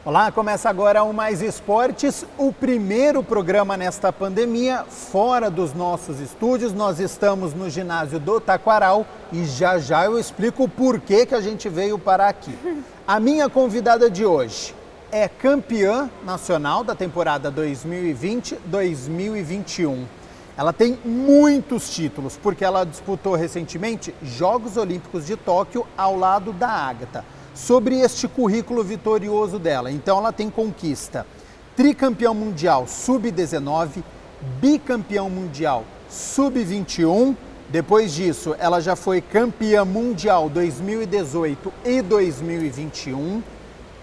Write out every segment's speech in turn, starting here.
Olá, começa agora o Mais Esportes, o primeiro programa nesta pandemia, fora dos nossos estúdios. Nós estamos no ginásio do Taquaral e já já eu explico o porquê que a gente veio parar aqui. A minha convidada de hoje é campeã nacional da temporada 2020-2021. Ela tem muitos títulos, porque ela disputou recentemente Jogos Olímpicos de Tóquio ao lado da Ágata. Sobre este currículo vitorioso dela, então ela tem conquista: tricampeão mundial sub-19, bicampeão mundial sub-21, depois disso ela já foi campeã mundial 2018 e 2021,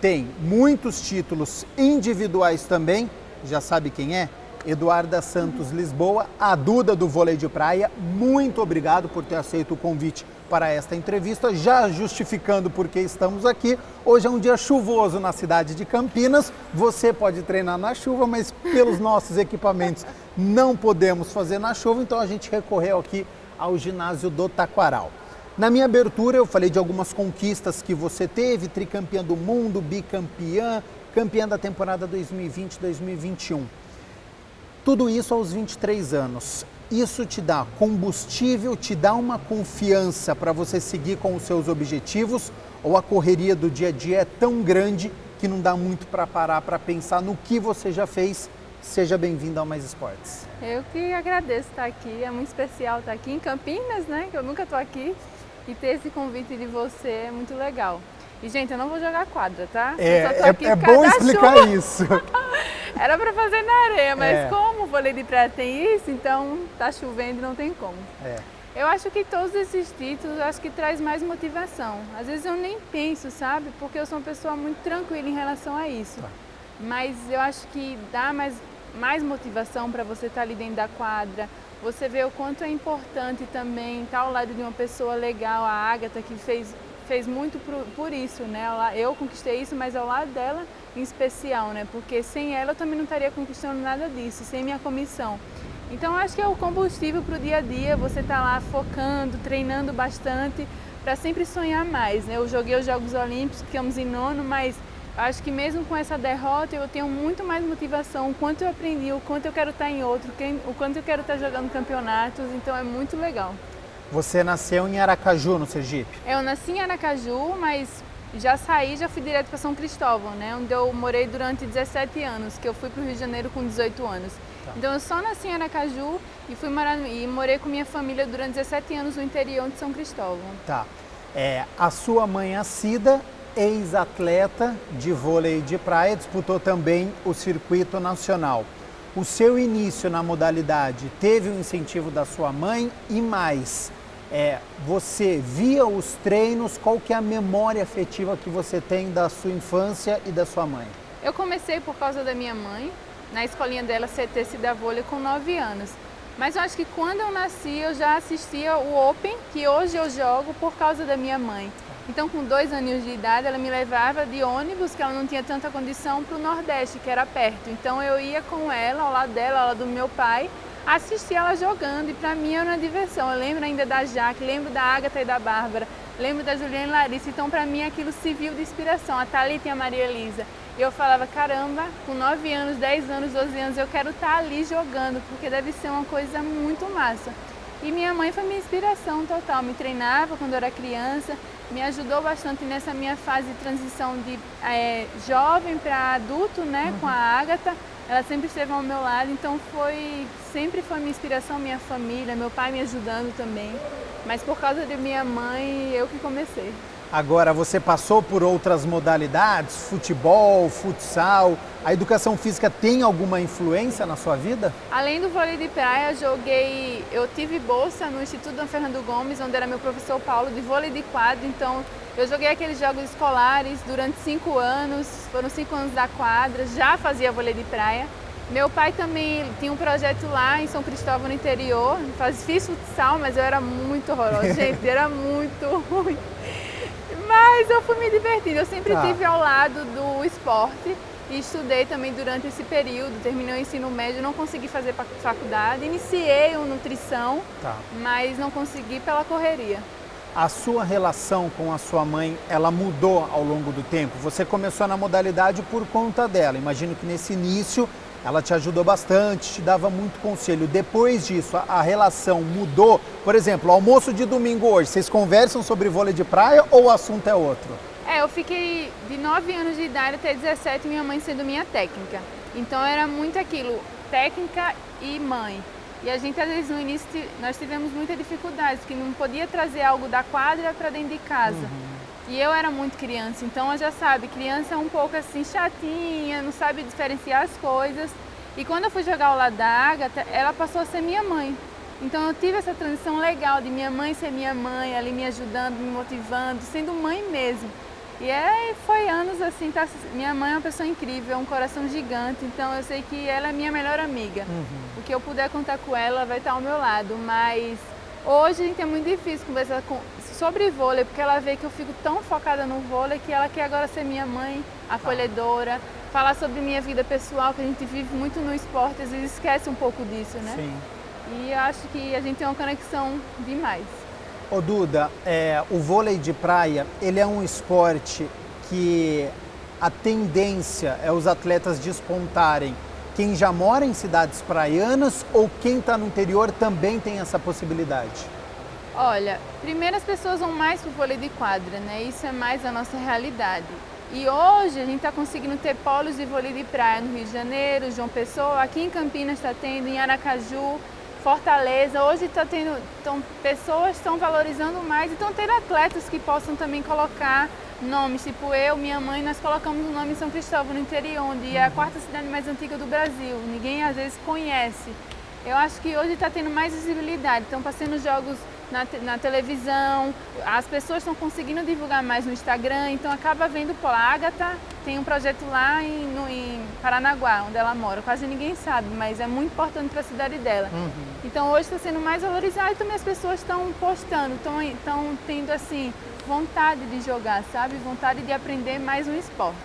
tem muitos títulos individuais também, já sabe quem é? Eduarda Santos Lisboa, a Duda do vôlei de praia. Muito obrigado por ter aceito o convite para esta entrevista, já justificando por que estamos aqui. Hoje é um dia chuvoso na cidade de Campinas, você pode treinar na chuva, mas pelos nossos equipamentos não podemos fazer na chuva, então a gente recorreu aqui ao ginásio do Taquaral. Na minha abertura eu falei de algumas conquistas que você teve: tricampeã do mundo, bicampeã, campeã da temporada 2020-2021. Tudo isso aos 23 anos. Isso te dá combustível, te dá uma confiança para você seguir com os seus objetivos, ou a correria do dia a dia é tão grande que não dá muito para parar para pensar no que você já fez? Seja bem-vindo ao Mais Esportes. Eu que agradeço estar aqui, é muito especial estar aqui em Campinas, né? Que eu nunca estou aqui, e ter esse convite de você é muito legal. E, gente, eu não vou jogar quadra, tá? É bom explicar isso. Era para fazer na areia, mas como o vôlei de praia tem isso, então tá chovendo e não tem como. Eu acho que todos esses títulos, acho que traz mais motivação. Às vezes eu nem penso, sabe? Porque eu sou uma pessoa muito tranquila em relação a isso. Mas eu acho que dá mais motivação para você estar ali dentro da quadra. Você vê o quanto é importante também estar ao lado de uma pessoa legal, a Ágata, que fez muito por isso, né? Eu conquistei isso, mas ao lado dela em especial, né? Porque sem ela eu também não estaria conquistando nada disso, sem minha comissão. Então acho que é o combustível para o dia a dia, você tá lá focando, treinando bastante para sempre sonhar mais, né? Eu joguei os Jogos Olímpicos, ficamos em nono, mas acho que mesmo com essa derrota eu tenho muito mais motivação, o quanto eu aprendi, o quanto eu quero estar em outro, o quanto eu quero estar jogando campeonatos, então é muito legal. Você nasceu em Aracaju, no Sergipe? Eu nasci em Aracaju, mas já fui direto para São Cristóvão, né? Onde eu morei durante 17 anos, que eu fui para o Rio de Janeiro com 18 anos. Então eu só nasci em Aracaju e morei com minha família durante 17 anos no interior de São Cristóvão. A sua mãe, a Cida, ex-atleta de vôlei de praia, disputou também o circuito nacional. O seu início na modalidade teve um incentivo da sua mãe e mais? Você via os treinos? Qual que é a memória afetiva que você tem da sua infância e da sua mãe? Eu comecei por causa da minha mãe, na escolinha dela, CT Cida Vôlei, com 9 anos. Mas eu acho que quando eu nasci eu já assistia o Open, que hoje eu jogo por causa da minha mãe. Então, com 2 aninhos de idade, ela me levava de ônibus, que ela não tinha tanta condição, para o Nordeste, que era perto. Então eu ia com ela, ao lado dela, ao lado do meu pai, assistir ela jogando, e para mim era uma diversão. Eu lembro ainda da Jaque, lembro da Ágata e da Bárbara, lembro da Juliana e Larissa, então para mim aquilo serviu de inspiração, a Thalita e a Maria Elisa. E eu falava, caramba, com 9 anos, 10 anos, 12 anos, eu quero estar ali jogando, porque deve ser uma coisa muito massa. E minha mãe foi minha inspiração total, me treinava quando eu era criança, me ajudou bastante nessa minha fase de transição de jovem para adulto, né, com a Ágata. Ela sempre esteve ao meu lado, então sempre foi minha inspiração, minha família, meu pai me ajudando também. Mas por causa de minha mãe, eu que comecei. Agora, você passou por outras modalidades, futebol, futsal. A educação física tem alguma influência na sua vida? Além do vôlei de praia, eu tive bolsa no Instituto Dom Fernando Gomes, onde era meu professor Paulo, de vôlei de quadra. Então, eu joguei aqueles jogos escolares durante 5 anos, foram 5 anos da quadra, já fazia vôlei de praia. Meu pai também tinha um projeto lá em São Cristóvão, no interior. Fiz futsal, mas eu era muito horrorosa, gente, era muito ruim. Mas eu fui me divertindo, eu sempre estive ao lado do esporte e estudei também durante esse período. Terminei o ensino médio, não consegui fazer faculdade, iniciei uma nutrição, mas não consegui pela correria. A sua relação com a sua mãe, ela mudou ao longo do tempo? Você começou na modalidade por conta dela. Imagino que nesse início ela te ajudou bastante, te dava muito conselho. Depois disso, a relação mudou? Por exemplo, almoço de domingo hoje, vocês conversam sobre vôlei de praia ou o assunto é outro? Eu fiquei de 9 anos de idade até 17, minha mãe sendo minha técnica. Então era muito aquilo, técnica e mãe. E a gente, às vezes, no início, nós tivemos muita dificuldade, porque não podia trazer algo da quadra para dentro de casa. E eu era muito criança, então já sabe, criança é um pouco assim chatinha, não sabe diferenciar as coisas. E quando eu fui jogar ao lado da Agatha, ela passou a ser minha mãe. Então eu tive essa transição legal de minha mãe ser minha mãe, ali me ajudando, me motivando, sendo mãe mesmo. E foi anos assim, minha mãe é uma pessoa incrível, é um coração gigante, então eu sei que ela é minha melhor amiga. O que eu puder contar com ela vai estar ao meu lado, mas hoje a gente é muito difícil conversar sobre vôlei, porque ela vê que eu fico tão focada no vôlei que ela quer agora ser minha mãe, acolhedora, falar sobre minha vida pessoal, que a gente vive muito no esporte, às vezes esquece um pouco disso, né? Sim. E eu acho que a gente tem uma conexão demais. Ô Duda, o vôlei de praia, ele é um esporte que a tendência é os atletas despontarem. Quem já mora em cidades praianas ou quem está no interior também tem essa possibilidade? Olha, primeiro as pessoas vão mais para o vôlei de quadra, né? Isso é mais a nossa realidade. E hoje a gente está conseguindo ter polos de vôlei de praia no Rio de Janeiro, João Pessoa, aqui em Campinas está tendo, em Aracaju, Fortaleza. Hoje pessoas estão valorizando mais e estão tendo atletas que possam também colocar nomes, tipo eu, minha mãe, nós colocamos o nome em São Cristóvão, no interior, onde é a quarta cidade mais antiga do Brasil. Ninguém às vezes conhece. Eu acho que hoje está tendo mais visibilidade, estão passando jogos na televisão, as pessoas estão conseguindo divulgar mais no Instagram, então acaba vendo, pô, a Agatha tem um projeto lá em Paranaguá, onde ela mora, quase ninguém sabe, mas é muito importante para a cidade dela. Então hoje está sendo mais valorizado e também as pessoas estão postando, estão tendo assim, vontade de jogar, sabe? Vontade de aprender mais um esporte.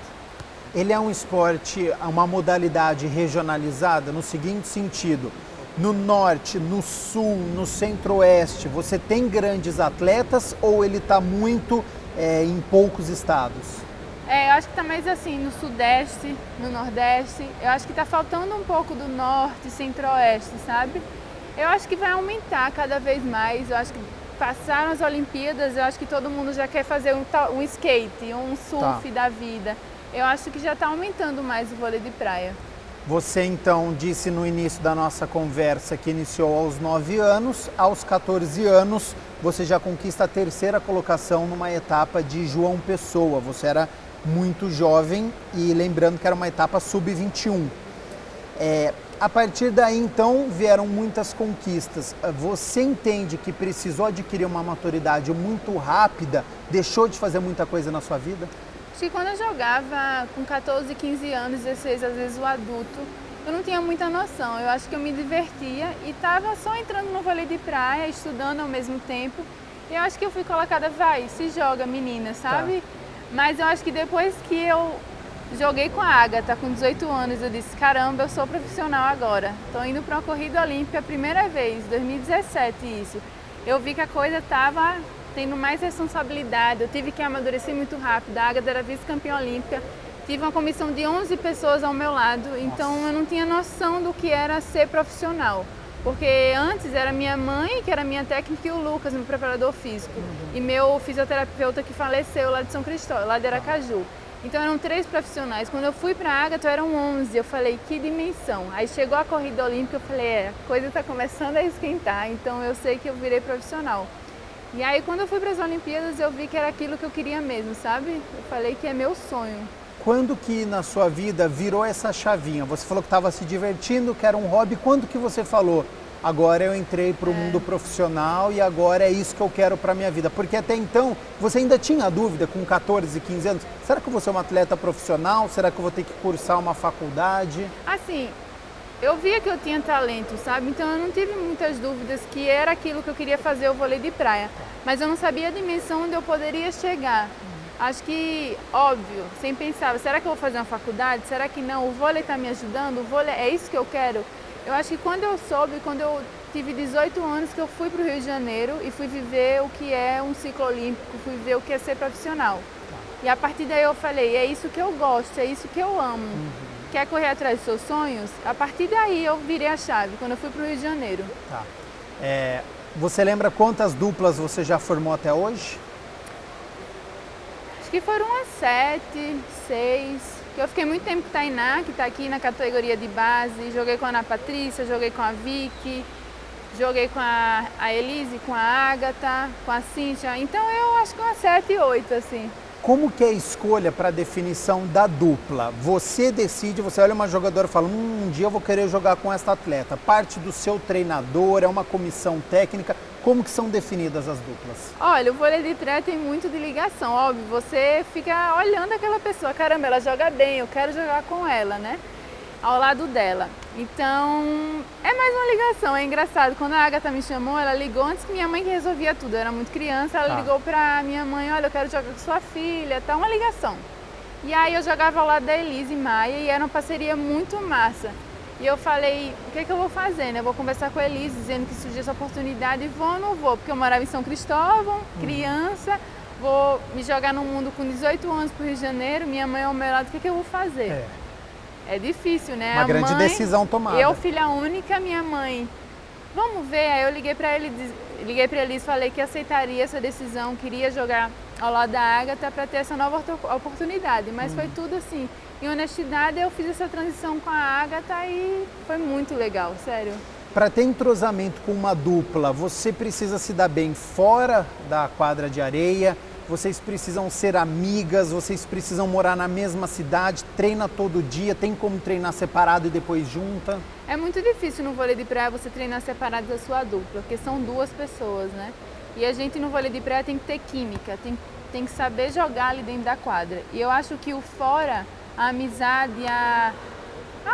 Ele é um esporte, uma modalidade regionalizada no seguinte sentido: no norte, no sul, no centro-oeste, você tem grandes atletas ou ele está muito em poucos estados? Eu acho que está mais assim no sudeste, no nordeste. Eu acho que está faltando um pouco do norte, centro-oeste, sabe? Eu acho que vai aumentar cada vez mais. Eu acho que passaram as Olimpíadas, eu acho que todo mundo já quer fazer um skate, um surf da vida. Eu acho que já está aumentando mais o vôlei de praia. Você então disse no início da nossa conversa que iniciou aos 9 anos, aos 14 anos você já conquista a terceira colocação numa etapa de João Pessoa. Você era muito jovem e lembrando que era uma etapa sub-21. A partir daí então vieram muitas conquistas. Você entende que precisou adquirir uma maturidade muito rápida, deixou de fazer muita coisa na sua vida? Acho que quando eu jogava com 14, 15 anos, 16, às vezes o adulto, eu não tinha muita noção. Eu acho que eu me divertia e estava só entrando no vôlei de praia, estudando ao mesmo tempo. E eu acho que eu fui colocada, se joga, menina, sabe? Mas eu acho que depois que eu joguei com a Agatha, com 18 anos, eu disse, caramba, eu sou profissional agora. Estou indo para uma corrida olímpica a primeira vez, 2017 isso. Eu vi que a coisa estava tendo mais responsabilidade, eu tive que amadurecer muito rápido. A Agatha era vice-campeã olímpica, tive uma comissão de 11 pessoas ao meu lado, então eu não tinha noção do que era ser profissional. Porque antes era minha mãe, que era minha técnica, e o Lucas, meu preparador físico. E meu fisioterapeuta que faleceu lá de São Cristóvão, lá de Aracaju. Então eram 3 profissionais. Quando eu fui para a Agatha, eram 11. Eu falei, que dimensão. Aí chegou a corrida olímpica, eu falei, a coisa está começando a esquentar, então eu sei que eu virei profissional. E aí quando eu fui para as Olimpíadas, eu vi que era aquilo que eu queria mesmo, sabe? Eu falei que é meu sonho. Quando que na sua vida virou essa chavinha? Você falou que estava se divertindo, que era um hobby. Quando que você falou, agora eu entrei para o mundo profissional e agora é isso que eu quero para a minha vida? Porque até então você ainda tinha dúvida com 14, 15 anos. Será que eu vou ser uma atleta profissional? Será que eu vou ter que cursar uma faculdade? Assim, eu via que eu tinha talento, sabe? Então eu não tive muitas dúvidas que era aquilo que eu queria fazer, o vôlei de praia. Mas eu não sabia a dimensão onde eu poderia chegar. Acho que, óbvio, sempre pensava, será que eu vou fazer uma faculdade? Será que não? O vôlei está me ajudando? O vôlei é isso que eu quero? Eu acho que quando eu soube, quando eu tive 18 anos que eu fui para o Rio de Janeiro e fui viver o que é um ciclo olímpico, fui viver o que é ser profissional. E a partir daí eu falei, é isso que eu gosto, é isso que eu amo. Quer correr atrás dos seus sonhos? A partir daí eu virei a chave, quando eu fui para o Rio de Janeiro. Tá. Você lembra quantas duplas você já formou até hoje? Acho que foram umas 7, 6. Eu fiquei muito tempo com a Tainá, que está aqui na categoria de base. Joguei com a Ana Patrícia, joguei com a Vicky, joguei com a Elise, com a Ágata, com a Cíntia. Então eu acho que umas 7, 8, assim. Como que é a escolha para a definição da dupla? Você decide, você olha uma jogadora e fala, um dia eu vou querer jogar com esta atleta. Parte do seu treinador, é uma comissão técnica. Como que são definidas as duplas? Olha, o vôlei de praia tem muito de ligação, óbvio. Você fica olhando aquela pessoa, caramba, ela joga bem, eu quero jogar com ela, né? Ao lado dela. Então, é mais uma ligação, é engraçado. Quando a Agatha me chamou, ela ligou antes que minha mãe que resolvia tudo. Eu era muito criança, ela ligou pra minha mãe, olha, eu quero jogar com sua filha, tá uma ligação. E aí eu jogava ao lado da Elise Maia e era uma parceria muito massa. E eu falei, o que é que eu vou fazer, né? Eu vou conversar com a Elise, dizendo que surgiu essa oportunidade e vou ou não vou? Porque eu morava em São Cristóvão, criança, vou me jogar no mundo com 18 anos pro Rio de Janeiro, minha mãe ao meu lado, o que é que eu vou fazer? É difícil, né? Uma grande decisão tomada. Eu, filha única, minha mãe, vamos ver. Aí eu liguei pra Elise, falei que aceitaria essa decisão, queria jogar ao lado da Ágata para ter essa nova oportunidade. Mas foi tudo assim, em honestidade, eu fiz essa transição com a Ágata e foi muito legal, sério. Para ter entrosamento com uma dupla, você precisa se dar bem fora da quadra de areia, vocês precisam ser amigas, vocês precisam morar na mesma cidade, treina todo dia, tem como treinar separado e depois junta? É muito difícil no vôlei de praia você treinar separado da sua dupla, porque são duas pessoas, né? E a gente no vôlei de praia tem que ter química, tem que saber jogar ali dentro da quadra. E eu acho que o fora, a amizade, a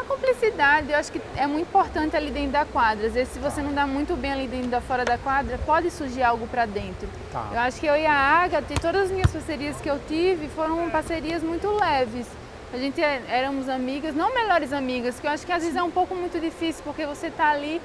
cumplicidade, eu acho que é muito importante ali dentro da quadra. Às vezes, se você não dá muito bem ali dentro da fora da quadra, pode surgir algo para dentro. Eu acho que eu e a Ágata e todas as minhas parcerias que eu tive foram parcerias muito leves. A gente éramos amigas, não melhores amigas, que eu acho que às vezes é um pouco muito difícil, porque você tá ali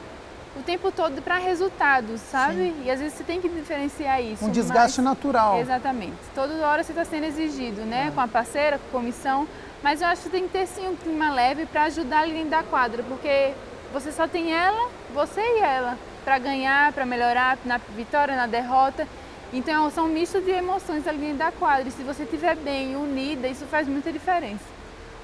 o tempo todo para resultados, sabe? Sim. E às vezes você tem que diferenciar isso. Um desgaste natural. Exatamente. Toda hora você está sendo exigido, né? Com a parceira, com a comissão. Mas eu acho que tem que ter sim um clima leve para ajudar ali dentro da quadra, porque você só tem ela, você e ela, para ganhar, para melhorar na vitória, na derrota. Então são mistos de emoções ali dentro da quadra. E se você estiver bem, unida, isso faz muita diferença.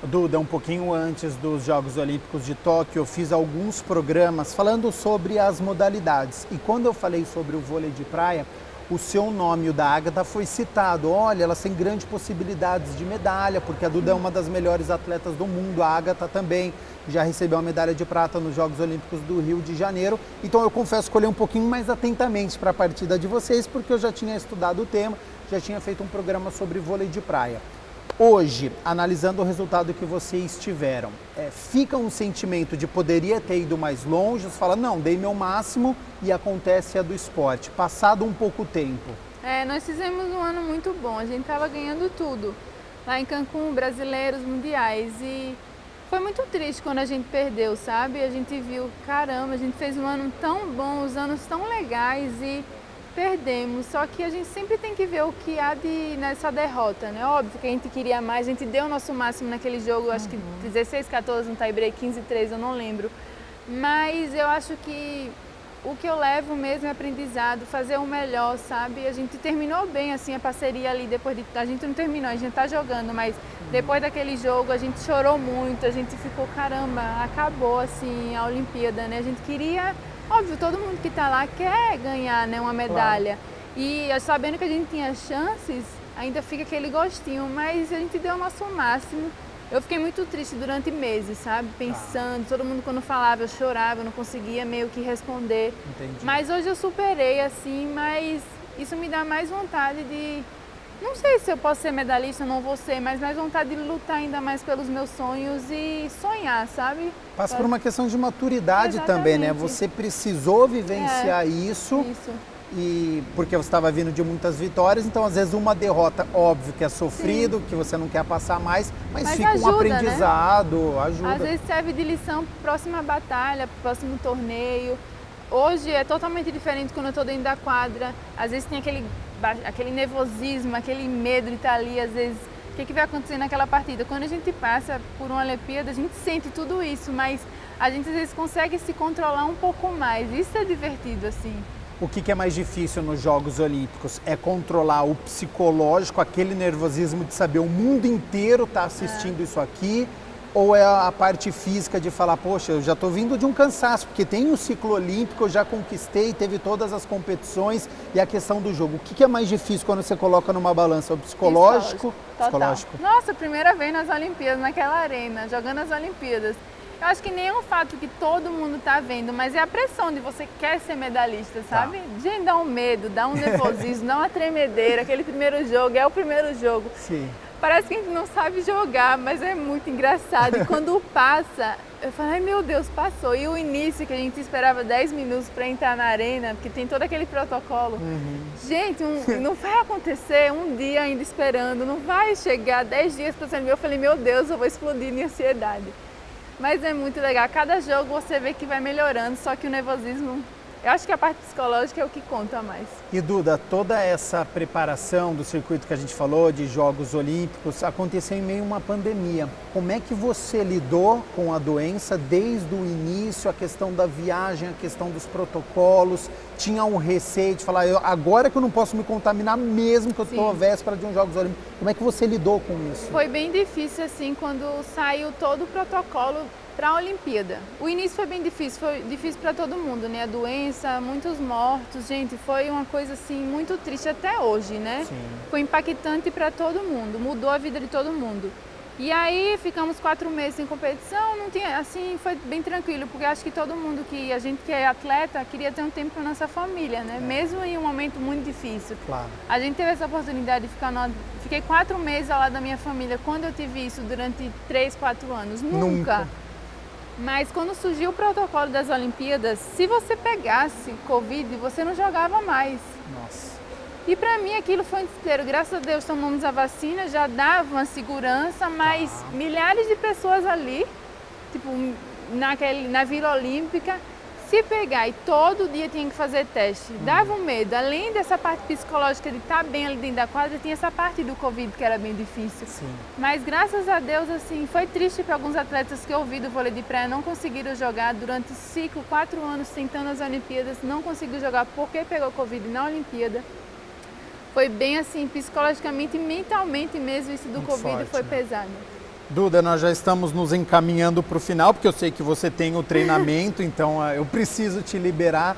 Duda, um pouquinho antes dos Jogos Olímpicos de Tóquio, eu fiz alguns programas falando sobre as modalidades. E quando eu falei sobre o vôlei de praia, o seu nome, o da Ágata, foi citado. Olha, elas têm grandes possibilidades de medalha, porque a Duda é uma das melhores atletas do mundo, a Ágata também já recebeu a medalha de prata nos Jogos Olímpicos do Rio de Janeiro. Então eu confesso que olhei um pouquinho mais atentamente para a partida de vocês, porque eu já tinha estudado o tema, já tinha feito um programa sobre vôlei de praia. Hoje, analisando o resultado que vocês tiveram, fica um sentimento de poderia ter ido mais longe, você fala, não, dei meu máximo e acontece a do esporte, passado um pouco tempo. Nós fizemos um ano muito bom, a gente estava ganhando tudo, lá em Cancún, brasileiros, mundiais, e foi muito triste quando a gente perdeu, sabe? A gente viu, caramba, a gente fez um ano tão bom, os anos tão legais e perdemos, só que a gente sempre tem que ver o que há nessa derrota, né? Óbvio que a gente queria mais, a gente deu o nosso máximo naquele jogo, acho que 16-14 no tie-break, 15-3, eu não lembro. Mas eu acho que o que eu levo mesmo é aprendizado, fazer o melhor, sabe? A gente terminou bem, assim, a parceria ali, depois a gente não terminou, a gente tá jogando, mas depois daquele jogo a gente chorou muito, a gente ficou, caramba, acabou, assim, a Olimpíada, né? A gente queria... Óbvio, todo mundo que está lá quer ganhar, né, uma medalha. Claro. E sabendo que a gente tinha chances, ainda fica aquele gostinho, mas a gente deu o nosso máximo. Eu fiquei muito triste durante meses, sabe? Pensando, todo mundo quando falava eu chorava, eu não conseguia meio que responder. Entendi. Mas hoje eu superei, assim, mas isso me dá mais vontade de... Não sei se eu posso ser medalhista, não vou ser, mas mais vontade de lutar ainda mais pelos meus sonhos e sonhar, sabe? Passa por uma questão de maturidade. Exatamente. Também, né? Você precisou vivenciar isso. E porque você estava vindo de muitas vitórias, então às vezes uma derrota, óbvio que é sofrido, que você não quer passar mais, mas fica ajuda, um aprendizado, né? Ajuda. Às vezes serve de lição para a próxima batalha, para o próximo torneio. hoje é totalmente diferente quando eu estou dentro da quadra. Às vezes tem aquele nervosismo, aquele medo de estar ali, às vezes, o que vai acontecer naquela partida. Quando a gente passa por uma Olimpíada, a gente sente tudo isso, mas a gente às vezes consegue se controlar um pouco mais. Isso é divertido, assim. O que é mais difícil nos Jogos Olímpicos? É controlar o psicológico, aquele nervosismo de saber o mundo inteiro está assistindo isso aqui, ou é a parte física de falar, poxa, eu já estou vindo de um cansaço, porque tem um ciclo olímpico, eu já conquistei, teve todas as competições e a questão do jogo. O que é mais difícil quando você coloca numa balança? O psicológico? Psicológico. Nossa, primeira vez nas Olimpíadas, naquela arena, jogando as Olimpíadas. Eu acho que nem é um fato que todo mundo está vendo, mas é a pressão de você quer ser medalhista, sabe? Gente, dá um medo, dá um nervosismo, dá uma tremedeira. Aquele primeiro jogo é o primeiro jogo. Sim. Parece que a gente não sabe jogar, mas é muito engraçado. E quando passa, eu falo, ai meu Deus, passou. E o início, que a gente esperava 10 minutos para entrar na arena, porque tem todo aquele protocolo. Gente, não vai acontecer um dia ainda esperando, não vai chegar 10 dias para ser meu. Eu falei, meu Deus, eu vou explodir de ansiedade. Mas é muito legal. Cada jogo você vê que vai melhorando, só que o nervosismo, eu acho que a parte psicológica é o que conta mais. E Duda, toda essa preparação do circuito que a gente falou, de Jogos Olímpicos, aconteceu em meio a uma pandemia. Como é que você lidou com a doença desde o início, a questão da viagem, a questão dos protocolos? Tinha um receio de falar, agora que eu não posso me contaminar mesmo que eu estou à véspera de uns Jogos Olímpicos. Como é que você lidou com isso? Foi bem difícil, assim, quando saiu todo o protocolo para a Olimpíada. O início foi bem difícil, foi difícil para todo mundo, né? A doença, muitos mortos, gente, foi uma coisa assim muito triste até hoje, né? Sim. Foi impactante para todo mundo, mudou a vida de todo mundo. E aí ficamos 4 meses sem competição, não tinha, assim, foi bem tranquilo, porque acho que todo mundo a gente que é atleta queria ter um tempo com a nossa família, né? Mesmo em um momento muito difícil. Claro. A gente teve essa oportunidade de fiquei 4 meses ao lado da minha família. Quando eu tive isso durante 3, 4 anos? Nunca. Mas quando surgiu o protocolo das Olimpíadas, se você pegasse Covid, você não jogava mais. Nossa. E para mim aquilo foi um desespero. Graças a Deus tomamos a vacina, já dava uma segurança, mas milhares de pessoas ali, tipo, na Vila Olímpica, se pegar e todo dia tinha que fazer teste, dava um medo. Além dessa parte psicológica de estar bem ali dentro da quadra, tinha essa parte do Covid que era bem difícil. Sim. Mas graças a Deus, assim, foi triste para alguns atletas que eu vi do vôlei de praia, não conseguiram jogar durante o ciclo, 4 anos tentando as Olimpíadas, não conseguiu jogar porque pegou Covid na Olimpíada. Foi bem assim, psicologicamente e mentalmente mesmo, isso do muito Covid forte, foi pesado. Duda, nós já estamos nos encaminhando para o final, porque eu sei que você tem o treinamento, então eu preciso te liberar.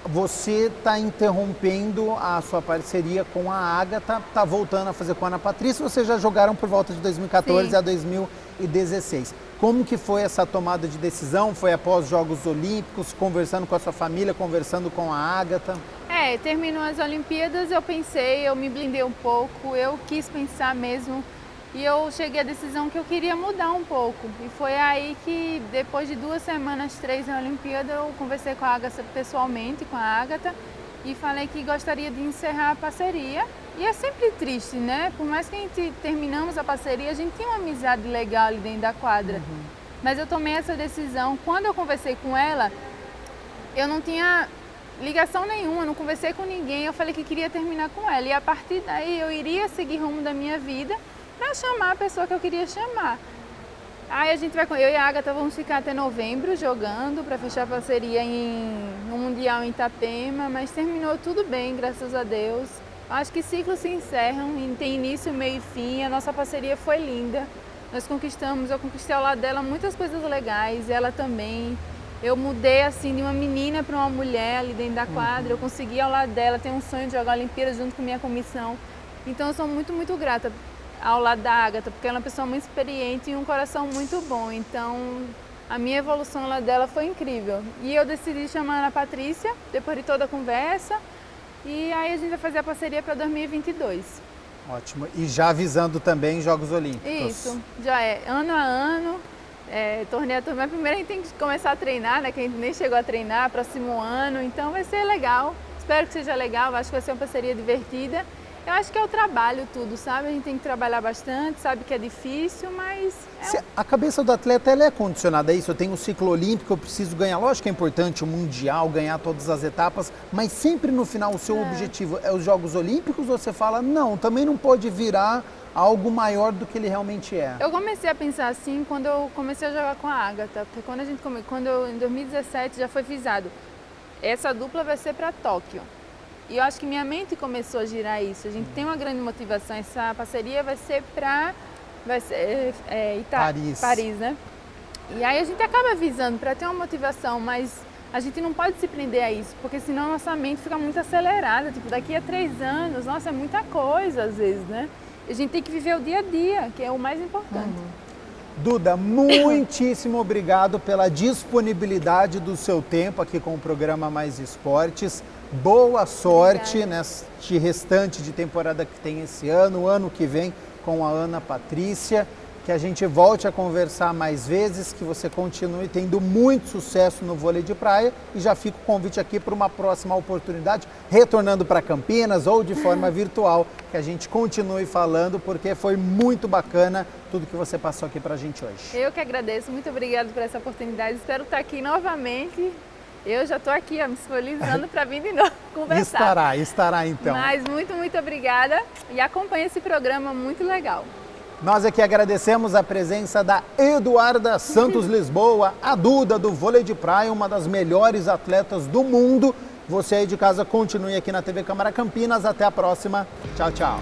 Você está interrompendo a sua parceria com a Ágata, está voltando a fazer com a Ana Patrícia, vocês já jogaram por volta de 2014 a 2016. Como que foi essa tomada de decisão? Foi após os Jogos Olímpicos, conversando com a sua família, conversando com a Ágata? Terminou as Olimpíadas, eu pensei, eu me blindei um pouco, eu quis pensar mesmo. E eu cheguei à decisão que eu queria mudar um pouco. E foi aí que, depois de 2 semanas, 3 na Olimpíada, eu conversei com a Ágata pessoalmente, com a Ágata, e falei que gostaria de encerrar a parceria. E é sempre triste, né? Por mais que a gente terminamos a parceria, a gente tinha uma amizade legal ali dentro da quadra. Mas eu tomei essa decisão. Quando eu conversei com ela, eu não tinha ligação nenhuma, não conversei com ninguém. Eu falei que queria terminar com ela. E a partir daí eu iria seguir rumo da minha vida para chamar a pessoa que eu queria chamar. Aí eu e a Ágata vamos ficar até novembro jogando para fechar a parceria no Mundial em Itapema, mas terminou tudo bem, graças a Deus. Acho que ciclos se encerram, tem início, meio e fim, a nossa parceria foi linda. Eu conquistei ao lado dela muitas coisas legais, ela também. Eu mudei assim de uma menina para uma mulher ali dentro da quadra, eu consegui ao lado dela, tenho um sonho de jogar a Olimpíada junto com minha comissão. Então eu sou muito, muito grata ao lado da Ágata, porque ela é uma pessoa muito experiente e um coração muito bom. Então a minha evolução lá dela foi incrível. E eu decidi chamar a Ana Patrícia, depois de toda a conversa, e aí a gente vai fazer a parceria para 2022. Ótimo. E já visando também Jogos Olímpicos. Isso, já é ano a ano. Torneio a turma. Primeiro a gente tem que começar a treinar, né? Que a gente nem chegou a treinar, próximo ano. Então vai ser legal. Espero que seja legal, acho que vai ser uma parceria divertida. Eu acho que é o trabalho tudo, sabe? A gente tem que trabalhar bastante, sabe que é difícil, mas... A cabeça do atleta, ela é condicionada a isso. Eu tenho um ciclo olímpico, eu preciso ganhar. Lógico que é importante o mundial, ganhar todas as etapas, mas sempre no final o seu objetivo é os Jogos Olímpicos, ou você fala, não, também não pode virar algo maior do que ele realmente é? Eu comecei a pensar assim quando eu comecei a jogar com a Agatha, porque em 2017 já foi visado, essa dupla vai ser para Tóquio. E eu acho que minha mente começou a girar isso. A gente tem uma grande motivação. Essa parceria vai ser Paris, né? E aí a gente acaba visando para ter uma motivação, mas a gente não pode se prender a isso, porque senão a nossa mente fica muito acelerada. Tipo, daqui a 3 anos, nossa, é muita coisa às vezes, né? A gente tem que viver o dia a dia, que é o mais importante. Duda, muitíssimo obrigado pela disponibilidade do seu tempo aqui com o programa Mais Esportes. Boa sorte neste restante de temporada que tem esse ano, o ano que vem com a Ana Patrícia. Que a gente volte a conversar mais vezes, que você continue tendo muito sucesso no vôlei de praia. E já fica o convite aqui para uma próxima oportunidade, retornando para Campinas ou de forma virtual, que a gente continue falando, porque foi muito bacana tudo que você passou aqui para a gente hoje. Eu que agradeço, muito obrigada por essa oportunidade, espero estar aqui novamente. Eu já estou aqui me disponibilizando para vir de novo conversar. Estará então. Mas muito obrigada e acompanhe esse programa muito legal. Nós aqui agradecemos a presença da Eduarda Santos Lisboa, a Duda do vôlei de praia, uma das melhores atletas do mundo. Você aí de casa continue aqui na TV Câmara Campinas. Até a próxima. Tchau, tchau.